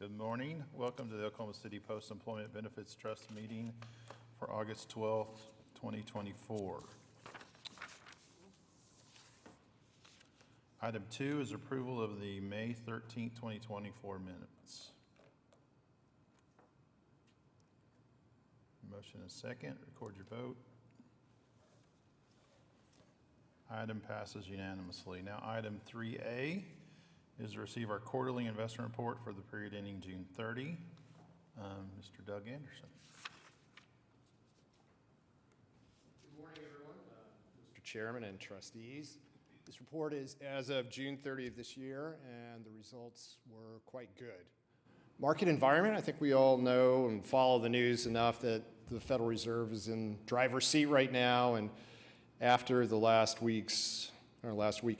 Good morning. Welcome to the Oklahoma City Post-Employment Benefits Trust meeting for August 12th, 2024. Item 2 is approval of the May 13th, 2024 minutes. Motion is second. Record your vote. Item passes unanimously. Now item 3A is to receive our quarterly investment report for the period ending June 30. Mr. Doug Anderson. Good morning, everyone. Mr. Chairman and trustees. This report is as of June 30th this year, and the results were quite good. Market environment, I think we all know and follow the news enough that the Federal Reserve is in driver's seat right now, and after the last week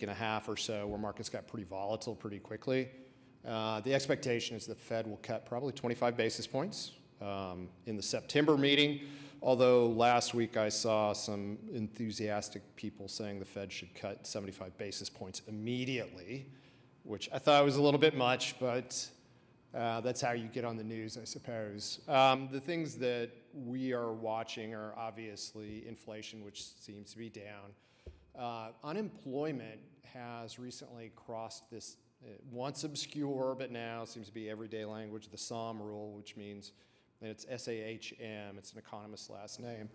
and a half or so, where markets got pretty volatile pretty quickly, the expectation is the Fed will cut probably 25 basis points in the September meeting, although last week I saw some enthusiastic people saying the Fed should cut 75 basis points immediately, which I thought was a little bit much, but that's how you get on the news, I suppose. The things that we are watching are obviously inflation, which seems to be down. Unemployment has recently crossed this once obscure, but now seems to be everyday language, the SAHM rule, which means that it's S-A-H-M, it's an economist's last name,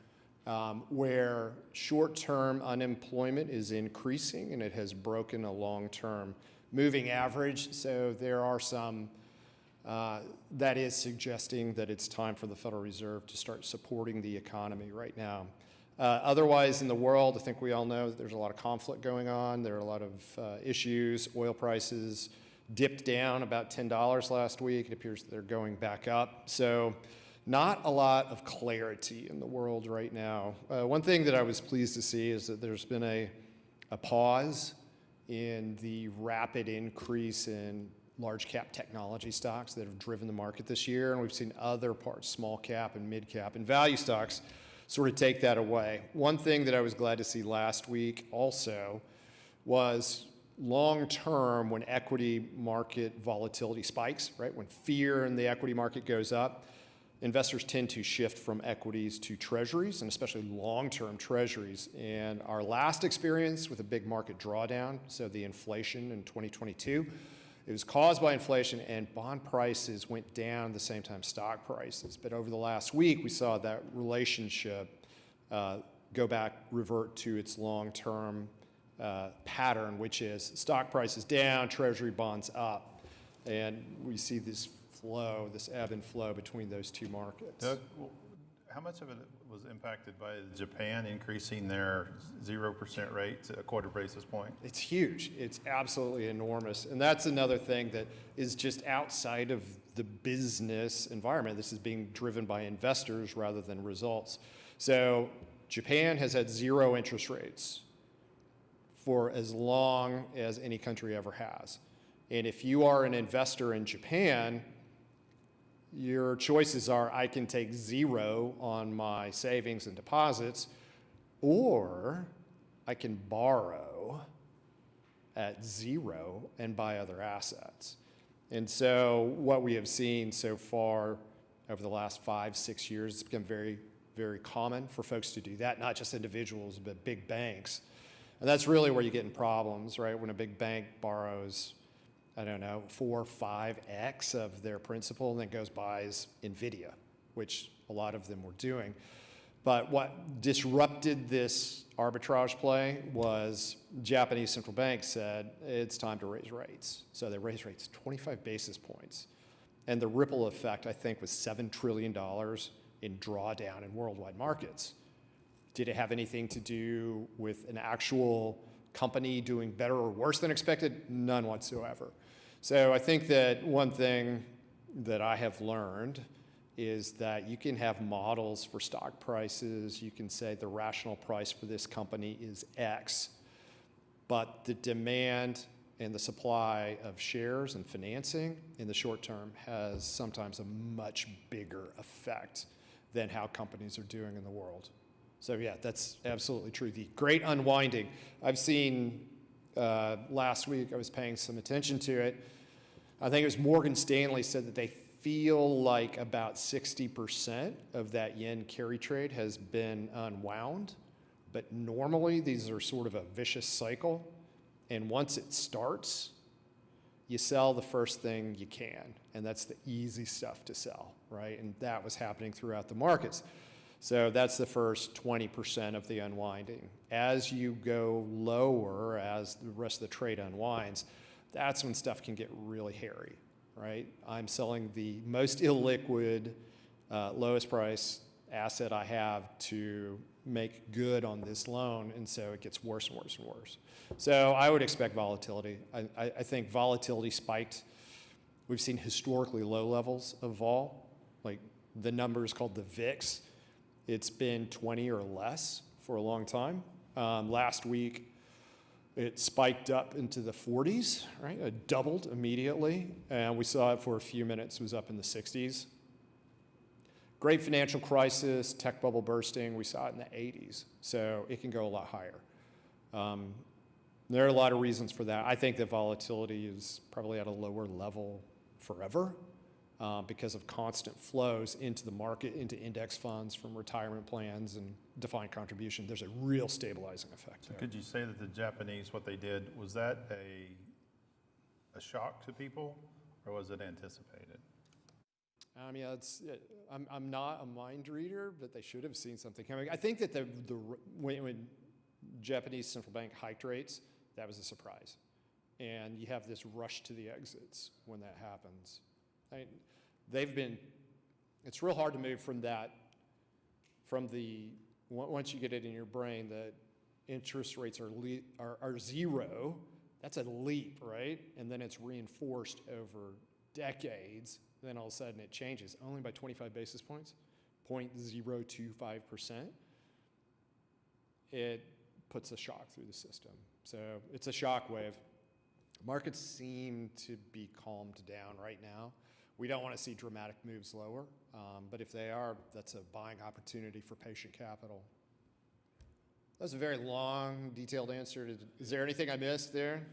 where short-term unemployment is increasing and it has broken a long-term moving average. So there are some that is suggesting that it's time for the Federal Reserve to start supporting the economy right now. Otherwise, in the world, I think we all know that there's a lot of conflict going on. There are a lot of issues. Oil prices dipped down about $10 last week. It appears that they're going back up. So not a lot of clarity in the world right now. One thing that I was pleased to see is that there's been a pause in the rapid increase in large cap technology stocks that have driven the market this year. And we've seen other parts, small cap and mid cap and value stocks, sort of take that away. One thing that I was glad to see last week also was long term, when equity market volatility spikes, right? When fear in the equity market goes up, investors tend to shift from equities to treasuries, and especially long-term treasuries. And our last experience with a big market drawdown, so the inflation in 2022, it was caused by inflation, and bond prices went down the same time stock prices. But over the last week, we saw that relationship revert to its long-term pattern, which is stock prices down, treasury bonds up. And we see this flow, this ebb and flow between those two markets. Doug, how much of it was impacted by Japan increasing their 0% rate to a quarter basis point? It's huge. It's absolutely enormous. And that's another thing that is just outside of the business environment. This is being driven by investors rather than results. So Japan has had zero interest rates for as long as any country ever has. And if you are an investor in Japan, your choices are, I can take zero on my savings and deposits, or I can borrow at zero and buy other assets. And so what we have seen so far over the last 5-6 years, it's become very, very common for folks to do that, not just individuals, but big banks. And that's really where you get in problems, right? When a big bank borrows, I don't know, 4 or 5x of their principal and then goes buys NVIDIA, which a lot of them were doing. But what disrupted this arbitrage play was Japanese central bank said, it's time to raise rates. So they raised rates 25 basis points. And the ripple effect, I think, was $7 trillion in drawdown in worldwide markets. Did it have anything to do with an actual company doing better or worse than expected? None whatsoever. So I think that one thing that I have learned is that you can have models for stock prices. You can say the rational price for this company is X, but the demand and the supply of shares and financing in the short term has sometimes a much bigger effect than how companies are doing in the world. So yeah, that's absolutely true. The great unwinding. I've seen last week, I was paying some attention to it. I think it was Morgan Stanley said that they feel like about 60% of that yen carry trade has been unwound. But normally, these are sort of a vicious cycle. And once it starts, you sell the first thing you can. And that's the easy stuff to sell, right? And that was happening throughout the markets. So that's the first 20% of the unwinding. As you go lower, as the rest of the trade unwinds, that's when stuff can get really hairy, right? I'm selling the most illiquid, lowest price asset I have to make good on this loan, and so it gets worse and worse and worse. So I would expect volatility. I think volatility spiked. We've seen historically low levels of vol. Like the number is called the VIX. It's been 20 or less for a long time. Last week, it spiked up into the 40s, right? It doubled immediately, and we saw it for a few minutes. It was up in the 60s. Great financial crisis, tech bubble bursting, we saw it in the 80s, so it can go a lot higher. There are a lot of reasons for that. I think that volatility is probably at a lower level forever because of constant flows into the market, into index funds from retirement plans and defined contribution. There's a real stabilizing effect there. Could you say that the Japanese, what they did, was that a shock to people, or was it anticipated? Yeah, I'm not a mind reader, but they should have seen something coming. I think that when Japanese central bank hiked rates, that was a surprise. And you have this rush to the exits when that happens. It's real hard to move from that, once you get it in your brain that interest rates are zero, that's a leap, right? And then it's reinforced over decades. Then all of a sudden it changes, only by 25 basis points, 0.025%. It puts a shock through the system. So it's a shock wave. Markets seem to be calmed down right now. We don't want to see dramatic moves lower, but if they are, that's a buying opportunity for patient capital. That was a very long, detailed answer. Is there anything I missed there?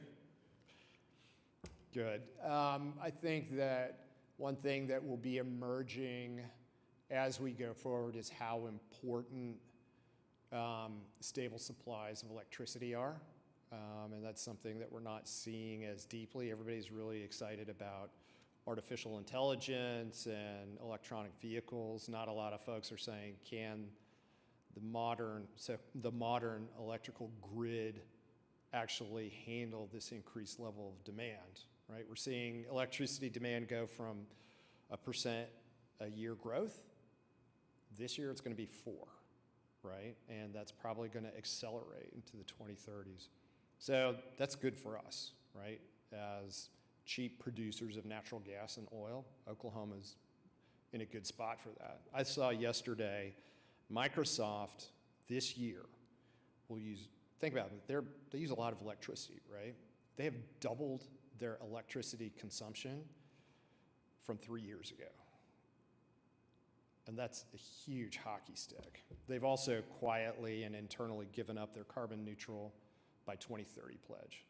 Good. I think that one thing that will be emerging as we go forward is how important stable supplies of electricity are. And that's something that we're not seeing as deeply. Everybody's really excited about artificial intelligence and electronic vehicles. Not a lot of folks are saying, can the modern electrical grid actually handle this increased level of demand, right? We're seeing electricity demand go from 1% a year growth. This year it's going to be 4%, right? And that's probably going to accelerate into the 2030s. So that's good for us, right? As cheap producers of natural gas and oil, Oklahoma's in a good spot for that. I saw yesterday Microsoft this year will use, think about it, they use a lot of electricity, right? They have doubled their electricity consumption from 3 years ago. And that's a huge hockey stick. They've also quietly and internally given up their carbon neutral by 2030 pledge,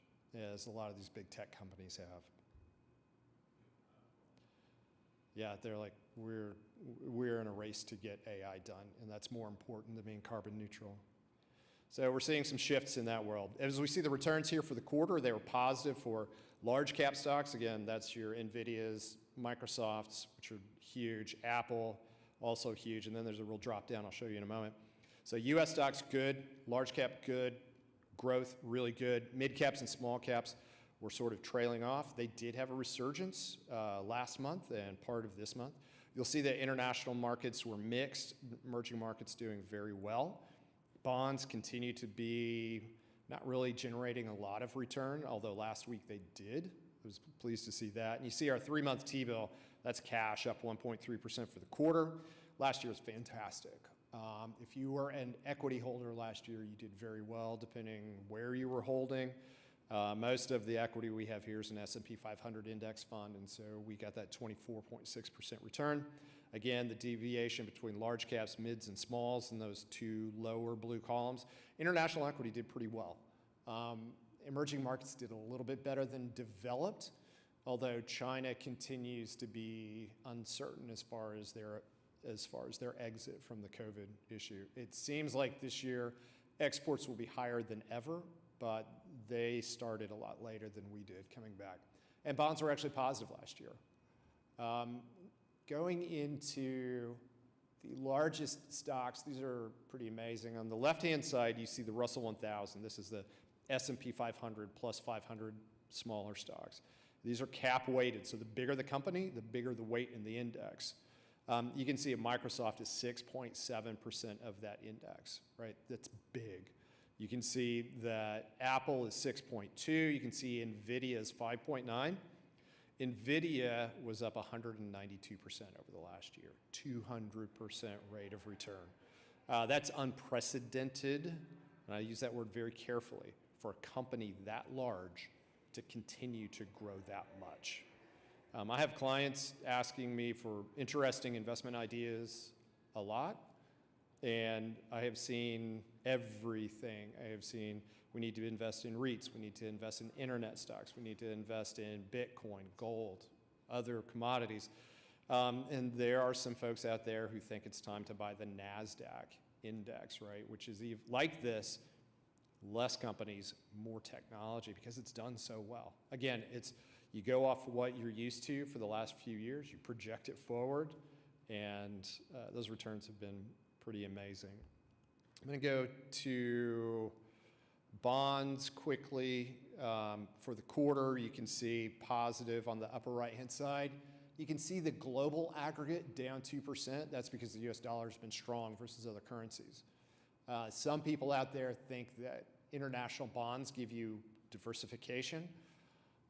as a lot of these big tech companies have. Yeah, they're like, we're in a race to get AI done, and that's more important than being carbon neutral. So we're seeing some shifts in that world. As we see the returns here for the quarter, they were positive for large cap stocks. Again, that's your NVIDIA's, Microsoft's, which are huge, Apple, also huge, and then there's a real drop down I'll show you in a moment. So US stocks, good, large cap, good, growth, really good. Mid caps and small caps were sort of trailing off. They did have a resurgence last month and part of this month. You'll see that international markets were mixed, emerging markets doing very well. Bonds continue to be not really generating a lot of return, although last week they did. I was pleased to see that. And you see our 3-month T-bill, that's cash, up 1.3% for the quarter. Last year was fantastic. If you were an equity holder last year, you did very well, depending where you were holding. Most of the equity we have here is an S&P 500 index fund, and so we got that 24.6% return. Again, the deviation between large caps, mids, and smalls in those two lower blue columns. International equity did pretty well. Emerging markets did a little bit better than developed. although China continues to be uncertain as far as their exit from the COVID issue. It seems like this year exports will be higher than ever, but they started a lot later than we did coming back. And bonds were actually positive last year. Going into the largest stocks, these are pretty amazing. On the left-hand side, you see the Russell 1000. This is the S&P 500 plus 500 smaller stocks. These are cap-weighted, so the bigger the company, the bigger the weight in the index. You can see Microsoft is 6.7% of that index, right? That's big. You can see that Apple is 6.2. You can see NVIDIA is 5.9. NVIDIA was up 192% over the last year, 200% rate of return. That's unprecedented, and I use that word very carefully, for a company that large to continue to grow that much. I have clients asking me for interesting investment ideas a lot, and I have seen everything. I have seen we need to invest in REITs, we need to invest in internet stocks, we need to invest in Bitcoin, gold, other commodities. And there are some folks out there who think it's time to buy the NASDAQ index, right, which is like this, less companies, more technology, because it's done so well. Again, you go off what you're used to for the last few years, you project it forward, and those returns have been pretty amazing. I'm going to go to bonds quickly. For the quarter, you can see positive on the upper right-hand side. You can see the global aggregate down 2%. That's because the US dollar has been strong versus other currencies. Some people out there think that international bonds give you diversification.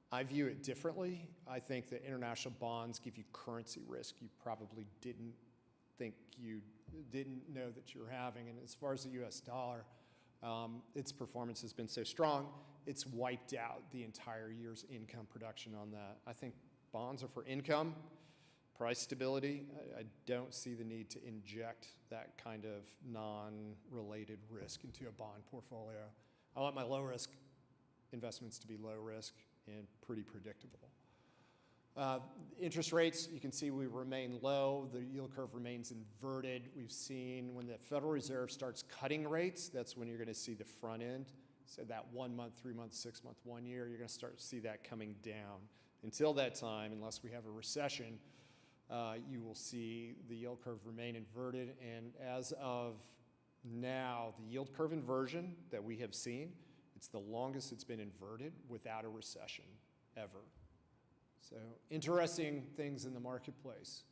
I view it differently. I think that international bonds give you currency risk you probably didn't know that you're having. And as far as the US dollar, its performance has been so strong, it's wiped out the entire year's income production on that. I think bonds are for income, price stability. I don't see the need to inject that kind of non-related risk into a bond portfolio. I want my low-risk investments to be low risk and pretty predictable. Interest rates, you can see we remain low. The yield curve remains inverted. We've seen when the Federal Reserve starts cutting rates, that's when you're going to see the front end. So that 1 month, 3 months, 6 month, 1 year, you're going to start to see that coming down. Until that time, unless we have a recession, you will see the yield curve remain inverted. And as of now, the yield curve inversion that we have seen, it's the longest it's been inverted without a recession ever. So interesting things in the marketplace.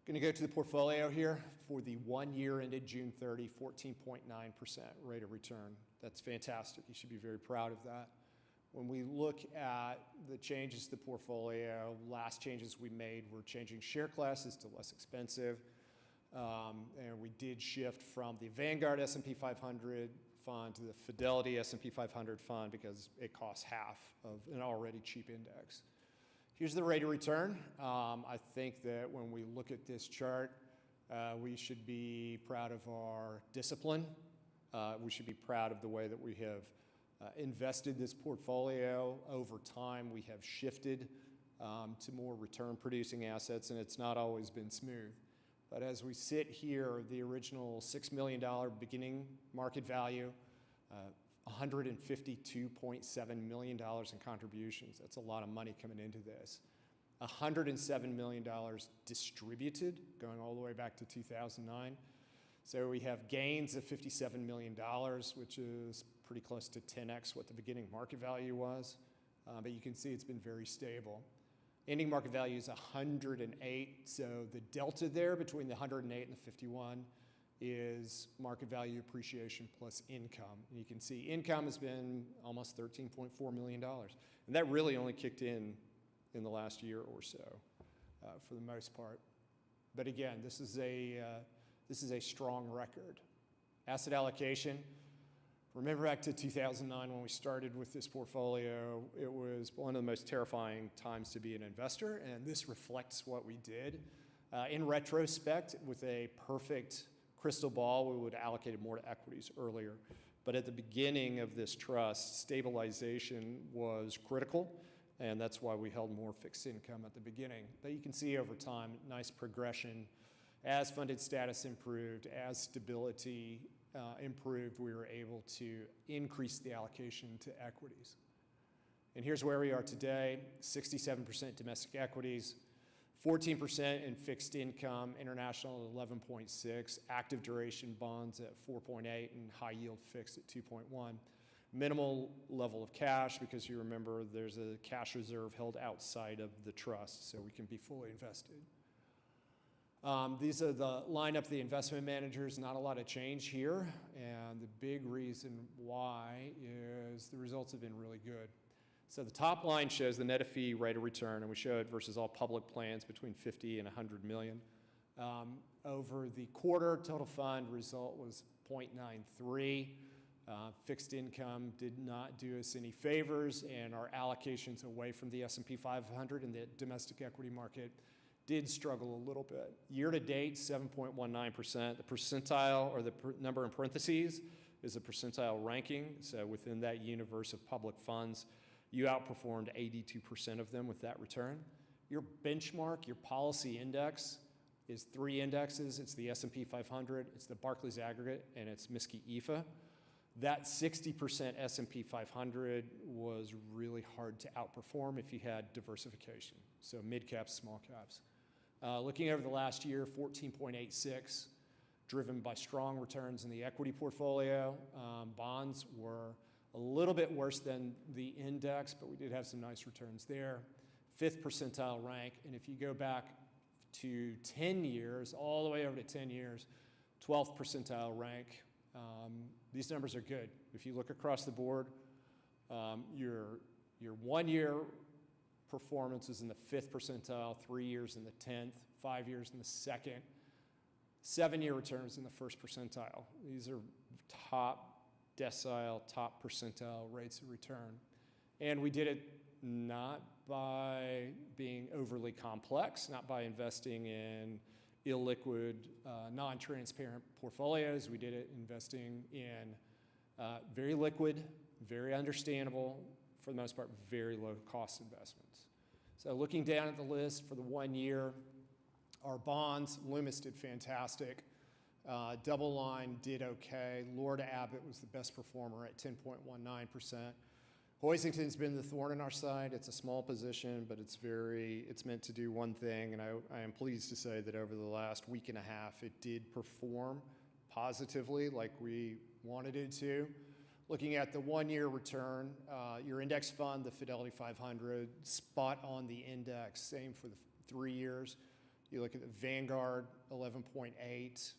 Going to go to the portfolio here for the 1 year ended June 30, 14.9% rate of return. That's fantastic. You should be very proud of that. When we look at the changes to the portfolio, last changes we made were changing share classes to less expensive. And we did shift from the Vanguard S&P 500 fund to the Fidelity S&P 500 fund because it costs half of an already cheap index. Here's the rate of return. I think that when we look at this chart, we should be proud of our discipline. We should be proud of the way that we have invested this portfolio. Over time, we have shifted to more return-producing assets, and it's not always been smooth. But as we sit here, the original $6 million beginning market value, $152.7 million in contributions. That's a lot of money coming into this. $107 million distributed, going all the way back to 2009. So we have gains of $57 million, which is pretty close to 10x what the beginning market value was. But you can see it's been very stable. Ending market value is 108, so the delta there between the 108 and the 51 is market value appreciation plus income. And you can see income has been almost $13.4 million. And that really only kicked in the last year or so, for the most part. But again, this is a strong record. Asset allocation. Remember back to 2009 when we started with this portfolio, it was one of the most terrifying times to be an investor, and this reflects what we did. In retrospect, with a perfect crystal ball, we would have allocated more to equities earlier. But at the beginning of this trust, stabilization was critical. and that's why we held more fixed income at the beginning. But you can see over time, nice progression. As funded status improved, as stability improved, we were able to increase the allocation to equities. And here's where we are today, 67% domestic equities, 14% in fixed income, international at 11.6, active duration bonds at 4.8, and high yield fixed at 2.1. Minimal level of cash, because you remember there's a cash reserve held outside of the trust, so we can be fully invested. These are the lineup of the investment managers. Not a lot of change here, and the big reason why is the results have been really good. So the top line shows the net fee rate of return, and we show it versus all public plans between 50 and 100 million. Over the quarter, total fund result was 0.93. Fixed income did not do us any favors, and our allocations away from the S&P 500 and the domestic equity market did struggle a little bit. Year to date, 7.19%. The percentile, or the number in parentheses, is a percentile ranking. So within that universe of public funds, you outperformed 82% of them with that return. Your benchmark, your policy index, is 3 indexes. It's the S&P 500, it's the Barclays Aggregate, and it's MSCI EAFE. That 60% S&P 500 was really hard to outperform if you had diversification, so mid caps, small caps. Looking over the last year, 14.86, driven by strong returns in the equity portfolio. Bonds were a little bit worse than the index, but we did have some nice returns there. 5th percentile rank, and if you go back to 10 years, all the way over to 10 years, 12th percentile rank. These numbers are good. If you look across the board, your 1 year performance is in the 5th percentile, 3 years in the 10th, 5 years in the 2nd, 7-year returns in the 1st percentile. These are top decile, top percentile rates of return. And we did it not by being overly complex, not by investing in illiquid, non-transparent portfolios. We did it investing in very liquid, very understandable, for the most part, very low cost investments. So looking down at the list for the 1 year, our bonds, Loomis did fantastic. Double Line did okay. Lord Abbett was the best performer at 10.19%. Hoisington's been the thorn in our side. It's a small position, but it's meant to do one thing, and I am pleased to say that over the last week and a half, it did perform positively like we wanted it to. Looking at the 1 year return, your index fund, the Fidelity 500, spot on the index, same for the 3 years. You look at the Vanguard, 11.8,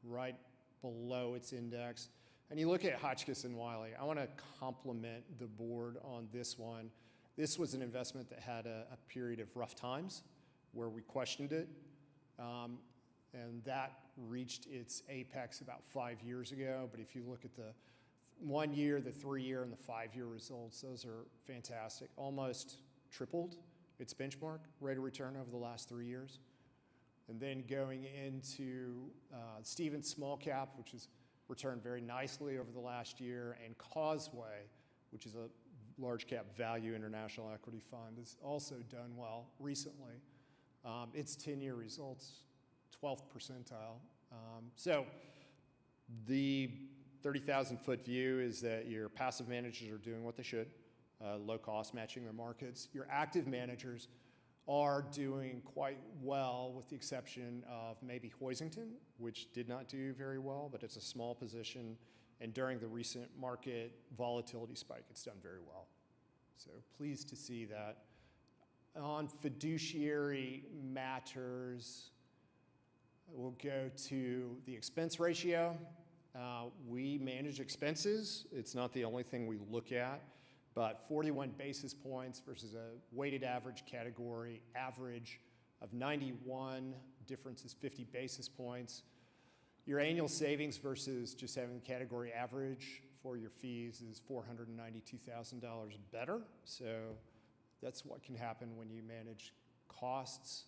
right below its index. And you look at Hotchkiss and Wiley. I want to compliment the board on this one. This was an investment that had a period of rough times where we questioned it. And that reached its apex about 5 years ago. But if you look at the 1 year, the 3 year, and the 5 year results, those are fantastic. Almost tripled its benchmark rate of return over the last 3 years. And then going into Stevens Small Cap, which has returned very nicely over the last year, and Causeway, which is a large cap value international equity fund, has also done well recently. Its 10-year results, 12th percentile. So the 30,000-foot view is that your passive managers are doing what they should, low cost, matching their markets. Your active managers are doing quite well, with the exception of maybe Hoisington, which did not do very well, but it's a small position. And during the recent market volatility spike, it's done very well. So pleased to see that. On fiduciary matters, we'll go to the expense ratio. We manage expenses. It's not the only thing we look at. But 41 basis points versus a weighted average category average of 91, difference is 50 basis points. Your annual savings versus just having the category average for your fees is $492,000 better. So that's what can happen when you manage costs.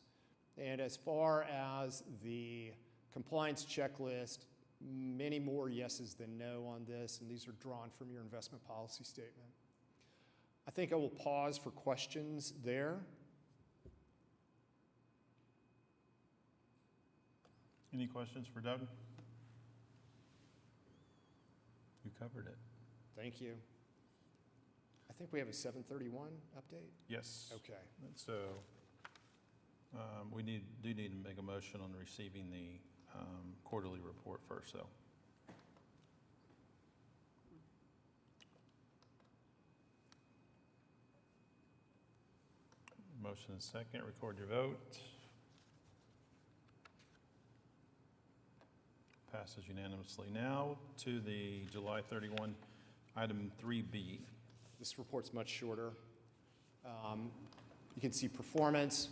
And as far as the compliance checklist, many more yeses than no on this, and these are drawn from your investment policy statement. I think I will pause for questions there. Any questions for Doug? You covered it. Thank you. I think we have a 7:31 update? Yes. Okay. And so we do need to make a motion on receiving the quarterly report first, though. Motion and second, record your vote. Passes unanimously. Now to the July 31, item 3B. This report's much shorter. You can see performance,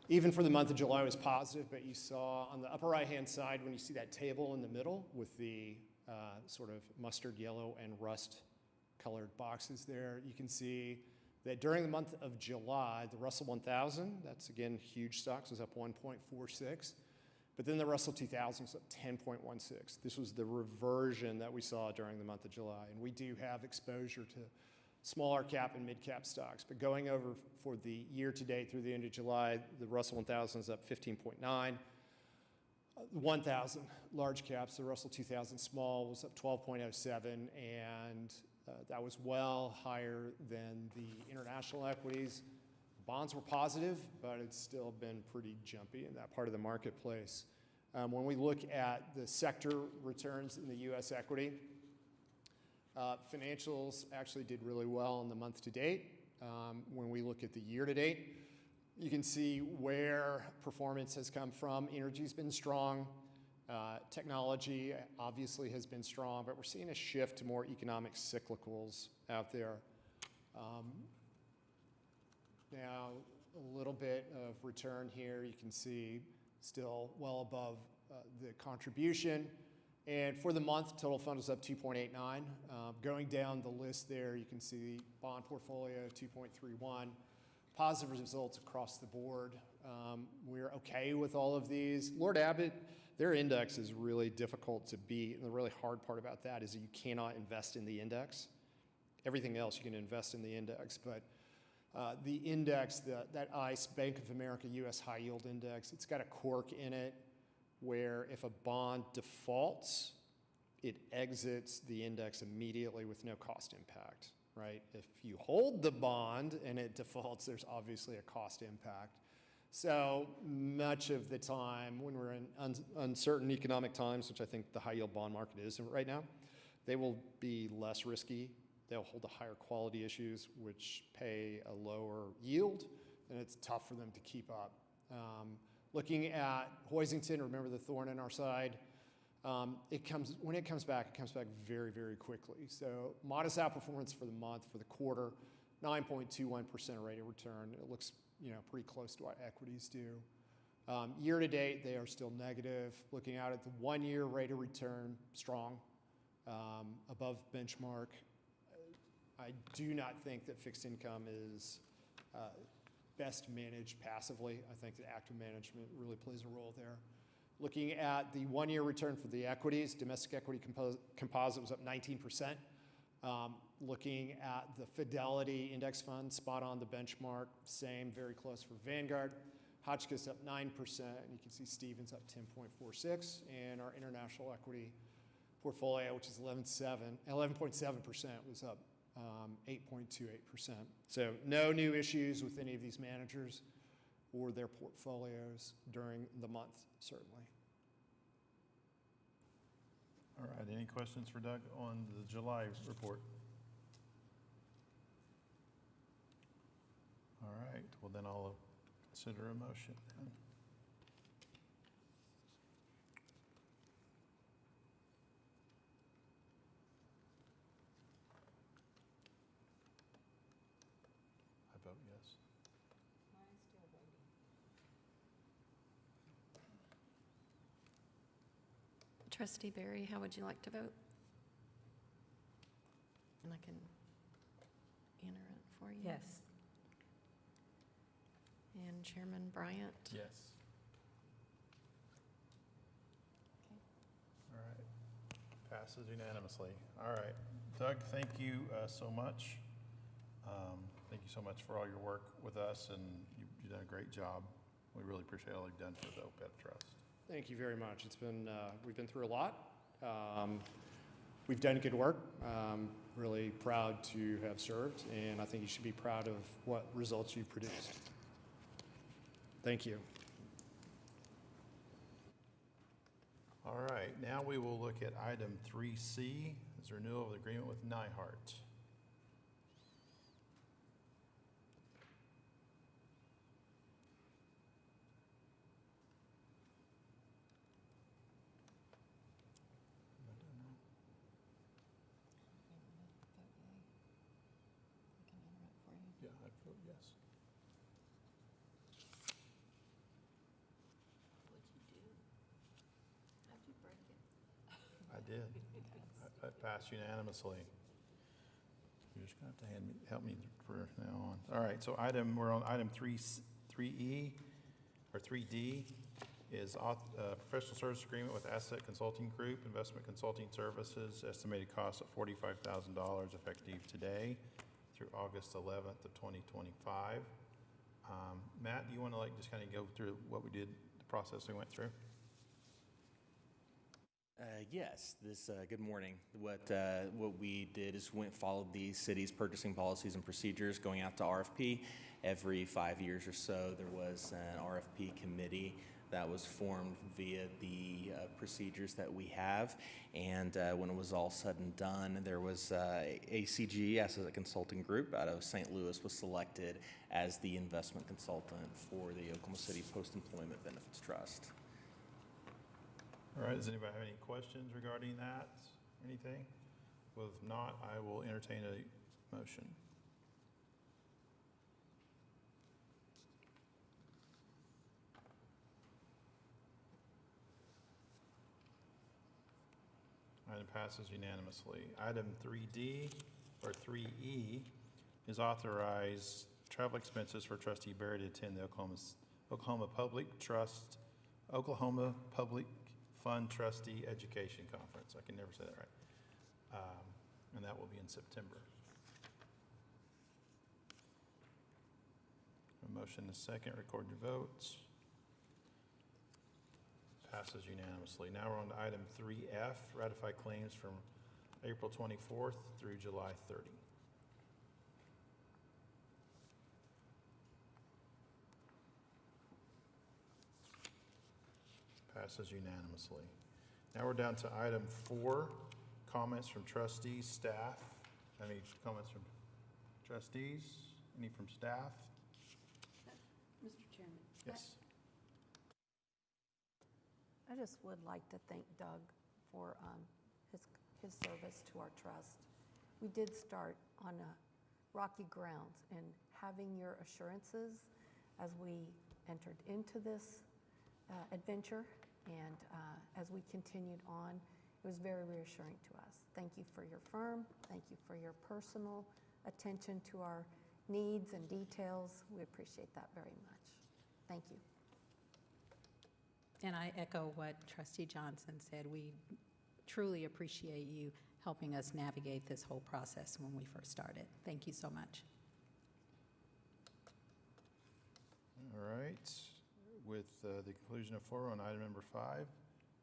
even for the month of July, was positive, but you saw on the upper right-hand side, when you see that table in the middle with the sort of mustard yellow and rust-colored boxes there, you can see that during the month of July, the Russell 1000, that's again huge stocks, was up 1.46, but then the Russell 2000 was up 10.16. This was the reversion that we saw during the month of July, and we do have exposure to smaller cap and mid cap stocks. But going over for the year to date through the end of July, the Russell 1000 is up 15.9. 1,000 large caps, the Russell 2000 small was up 12.07, and that was well higher than the international equities. Bonds were positive, but it's still been pretty jumpy in that part of the marketplace. When we look at the sector returns in the U.S. equity, financials actually did really well in the month to date. When we look at the year to date, you can see where performance has come from. Energy's been strong. Technology obviously has been strong, but we're seeing a shift to more economic cyclicals out there. Now, a little bit of return here. You can see still well above the contribution. And for the month, total fund was up 2.89. Going down the list there, you can see the bond portfolio, 2.31. Positive results across the board. We're okay with all of these. Lord Abbett, their index is really difficult to beat. And the really hard part about that is that you cannot invest in the index. Everything else you can invest in the index, but the index, that ICE, Bank of America U.S. High Yield Index, it's got a quirk in it where if a bond defaults, it exits the index immediately with no cost impact, right? If you hold the bond and it defaults, there's obviously a cost impact. So much of the time when we're in uncertain economic times, which I think the high yield bond market is right now, they will be less risky. They'll hold the higher quality issues, which pay a lower yield, and it's tough for them to keep up. Looking at Hoisington, remember the thorn in our side, when it comes back, it comes back very, very quickly. So modest outperformance for the month, for the quarter, 9.21% rate of return. It looks, pretty close to what equities do. Year to date, they are still negative. Looking out at the 1 year rate of return, strong, above benchmark. I do not think that fixed income is best managed passively. I think that active management really plays a role there. Looking at the 1 year return for the equities, domestic equity composite was up 19%. Looking at the Fidelity Index Fund, spot on the benchmark, same, very close for Vanguard. Hotchkiss up 9%, and you can see Stevens up 10.46, and our international equity portfolio, which is 11.7%, was up 8.28%. So no new issues with any of these managers or their portfolios during the month, certainly. All right, any questions for Doug on the July report? All right, well then I'll consider a motion then. I vote yes. Mine's still voting. Trustee Barry, how would you like to vote? And I can enter it for you. Yes. And Chairman Bryant? Yes. All right, passes unanimously. All right, Doug, thank you so much. Thank you so much for all your work with us, and you've done a great job. We really appreciate all you've done for the OPEB Trust. Thank you very much. It's been, we've been through a lot. We've done good work. Really proud to have served, and I think you should be proud of what results you've produced. Thank you. All right, now we will look at item 3C, is renewal of the agreement with Nyhart. Yeah, I vote yes. What'd you do? How'd you break it? I did. I passed unanimously. You're just gonna have to help me from now on. All right, so we're on item 3E, or 3D, is professional service agreement with Asset Consulting Group, investment consulting services, estimated cost of $45,000 effective today through August 11th of 2025. Matt, do you want to just kind of go through what we did, the process we went through? Yes, good morning. What we did is followed the city's purchasing policies and procedures going out to RFP. Every 5 years or so, there was an RFP committee that was formed via the procedures that we have. And when it was all said and done, there was ACG, as a consulting group out of St. Louis, was selected as the investment consultant for the Oklahoma City Post-Employment Benefits Trust. All right, does anybody have any questions regarding that, anything? Well, if not, I will entertain a motion. Item passes unanimously. Item 3D, or 3E, is authorize travel expenses for trustee Barry to attend the Oklahoma Public Fund Trustee Education Conference. I can never say that right. And that will be in September. A motion is second, record your votes. Passes unanimously. Now we're on to item 3F, ratify claims from April 24th through July 30. Passes unanimously. Now we're down to item 4, comments from trustees, staff. Any comments from trustees? Any from staff? Mr. Chairman. Yes. I just would like to thank Doug for his service to our trust. We did start on rocky grounds, and having your assurances as we entered into this adventure and as we continued on, it was very reassuring to us. Thank you for your firm. Thank you for your personal attention to our needs and details. We appreciate that very much. Thank you. And I echo what Trustee Johnson said. We truly appreciate you helping us navigate this whole process when we first started. Thank you so much. All right. With the conclusion of 4 on item number 5.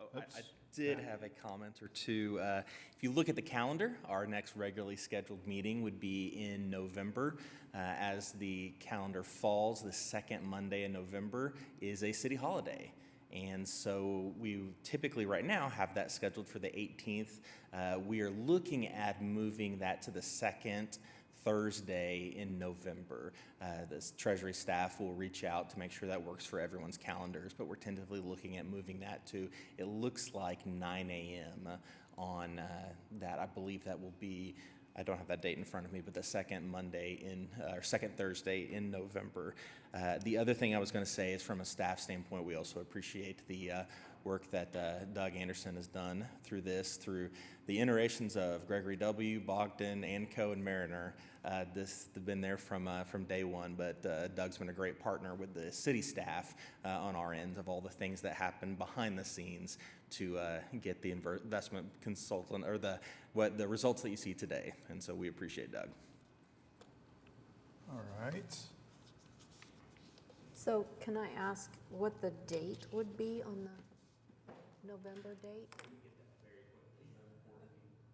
Oh, Oops. I did have a comment or two. If you look at the calendar, our next regularly scheduled meeting would be in November. As the calendar falls, the second Monday in November is a city holiday. And so we typically right now have that scheduled for the 18th. We are looking at moving that to the second Thursday in November. The Treasury staff will reach out to make sure that works for everyone's calendars, but we're tentatively looking at moving that to, it looks like 9 a.m. on that. I believe that will be, I don't have that date in front of me, but the second second Thursday in November. The other thing I was going to say is from a staff standpoint, we also appreciate the work that Doug Anderson has done through the iterations of Gregory W., Bogdan, Anco, and Mariner. They've been there from day one, but Doug's been a great partner with the city staff on our end of all the things that happen behind the scenes to get the investment consultant or the results that you see today. And so we appreciate Doug. All right. So can I ask what the date would be on the November date?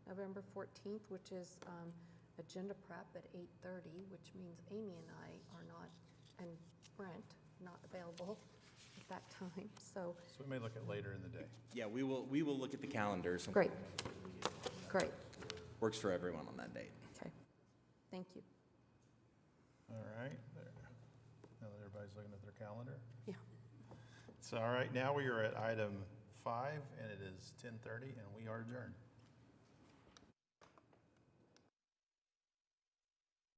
November 14th, which is agenda prep at 8:30, which means Amy and I are not, and Brent, not available at that time, so, So we may look at later in the day. Yeah, we will look at the calendars. and great, great, Works for everyone on that date. okay, thank you. All right, there. Now that everybody's looking at their calendar. Yeah. So, all right, now we are at item 5, and it is 10:30, and we are adjourned.